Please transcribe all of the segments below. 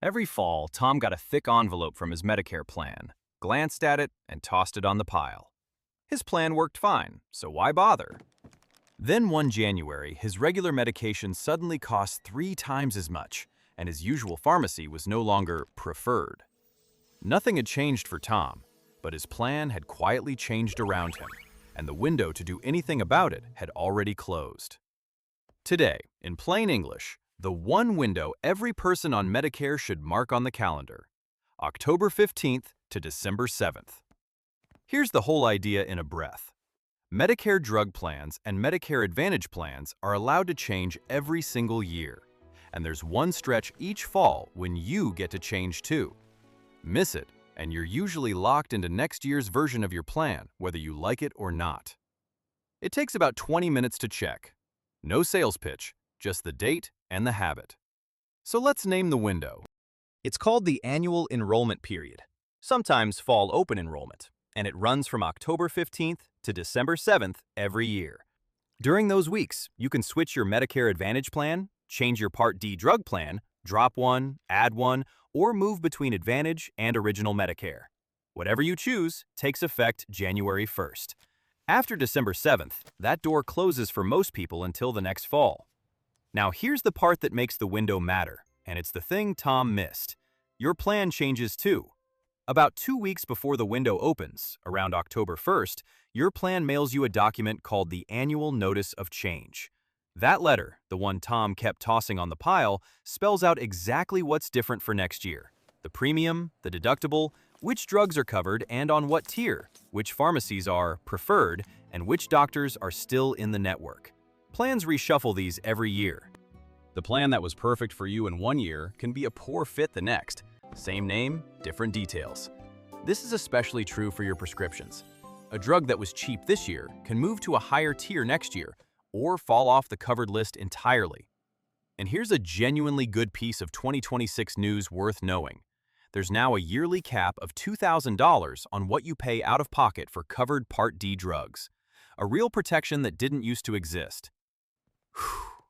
Every fall, Tom got a thick envelope from his Medicare plan, glanced at it, and tossed it on the pile. His plan worked fine, so why bother? Then one January, his regular medication suddenly cost 3 times as much, and his usual pharmacy was no longer preferred. Nothing had changed for Tom, but his plan had quietly changed around him, and the window to do anything about it had already closed. Today, in plain English, the one window every person on Medicare should mark on the calendar: October 15th to December 7th. Here's the whole idea in a breath. Medicare drug plans and Medicare Advantage plans are allowed to change every single year, and there's one stretch each fall when you get to change too. Miss it, and you're usually locked into next year's version of your plan, whether you like it or not. It takes about 20 minutes to check. No sales pitch, just the date and the habit. So let's name the window. It's called the Annual Enrollment Period, sometimes Fall Open Enrollment, and it runs from October 15th to December 7th every year. During those weeks, you can switch your Medicare Advantage plan, change your Part D drug plan, drop one, add one, or move between Advantage and Original Medicare. Whatever you choose takes effect January 1st. After December 7th, that door closes for most people until the next fall. Now here's the part that makes the window matter, and it's the thing Tom missed. Your plan changes too. About 2 weeks before the window opens, around October 1st, your plan mails you a document called the Annual Notice of Change. That letter, the one Tom kept tossing on the pile, spells out exactly what's different for next year: the premium, the deductible, which drugs are covered and on what tier, which pharmacies are preferred, and which doctors are still in the network. Plans reshuffle these every year. The plan that was perfect for you in one year can be a poor fit the next. Same name, different details. This is especially true for your prescriptions. A drug that was cheap this year can move to a higher tier next year, or fall off the covered list entirely. And here's a genuinely good piece of 2026 news worth knowing. There's now a yearly cap of $2,000 on what you pay out of pocket for covered Part D drugs. A real protection that didn't used to exist. Whew.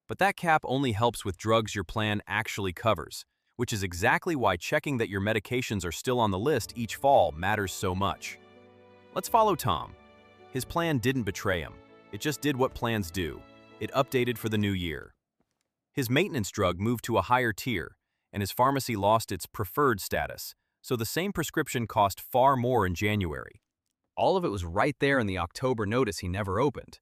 But that cap only helps with drugs your plan actually covers, which is exactly why checking that your medications are still on the list each fall matters so much. Let's follow Tom. His plan didn't betray him. It just did what plans do. It updated for the new year. His maintenance drug moved to a higher tier, and his pharmacy lost its preferred status, so the same prescription cost far more in January. All of it was right there in the October notice he never opened.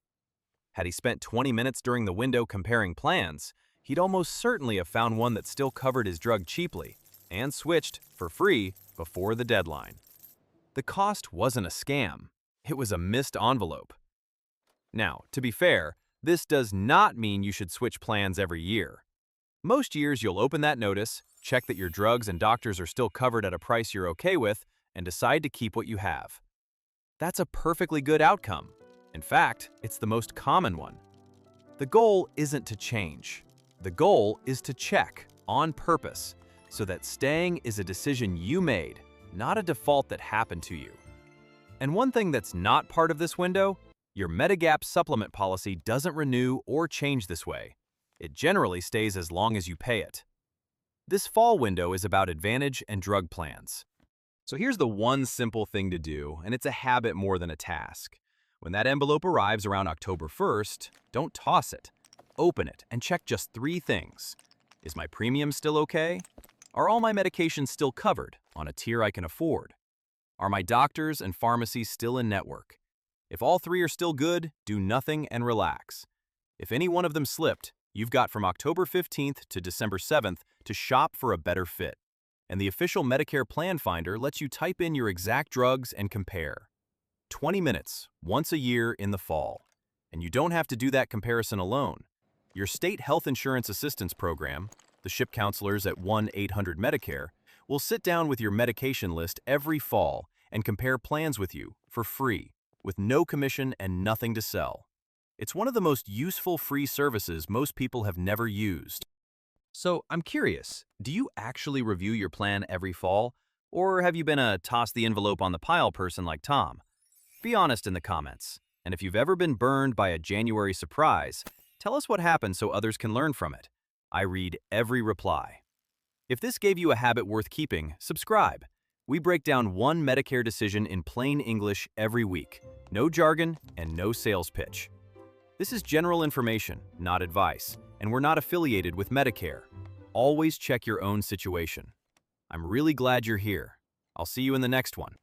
Had he spent 20 minutes during the window comparing plans, he'd almost certainly have found one that still covered his drug cheaply, and switched, for free, before the deadline. The cost wasn't a scam. It was a missed envelope. Now, to be fair, this does not mean you should switch plans every year. Most years you'll open that notice, check that your drugs and doctors are still covered at a price you're okay with, and decide to keep what you have. That's a perfectly good outcome. In fact, it's the most common one. The goal isn't to change. The goal is to check, on purpose, so that staying is a decision you made, not a default that happened to you. And one thing that's not part of this window: your Medigap supplement policy doesn't renew or change this way. It generally stays as long as you pay it. This fall window is about Advantage and drug plans. So here's the one simple thing to do, and it's a habit more than a task. When that envelope arrives around October 1st, don't toss it. Open it and check just 3 things. Is my premium still okay? Are all my medications still covered, on a tier I can afford? Are my doctors and pharmacies still in network? If all 3 are still good, do nothing and relax. If any one of them slipped, you've got from October 15th to December 7th to shop for a better fit. And the official Medicare Plan Finder lets you type in your exact drugs and compare. 20 minutes, once a year in the fall. And you don't have to do that comparison alone. Your state health insurance assistance program, the SHIP counselors at 1-800-MEDICARE, will sit down with your medication list every fall and compare plans with you for free, with no commission and nothing to sell. It's one of the most useful free services most people have never used. So I'm curious, do you actually review your plan every fall? Or have you been a toss the envelope on the pile person like Tom? Be honest in the comments. And if you've ever been burned by a January surprise, tell us what happened so others can learn from it. I read every reply. If this gave you a habit worth keeping, subscribe. We break down one Medicare decision in plain English every week. No jargon and no sales pitch. This is general information, not advice, and we're not affiliated with Medicare. Always check your own situation. I'm really glad you're here. I'll see you in the next one.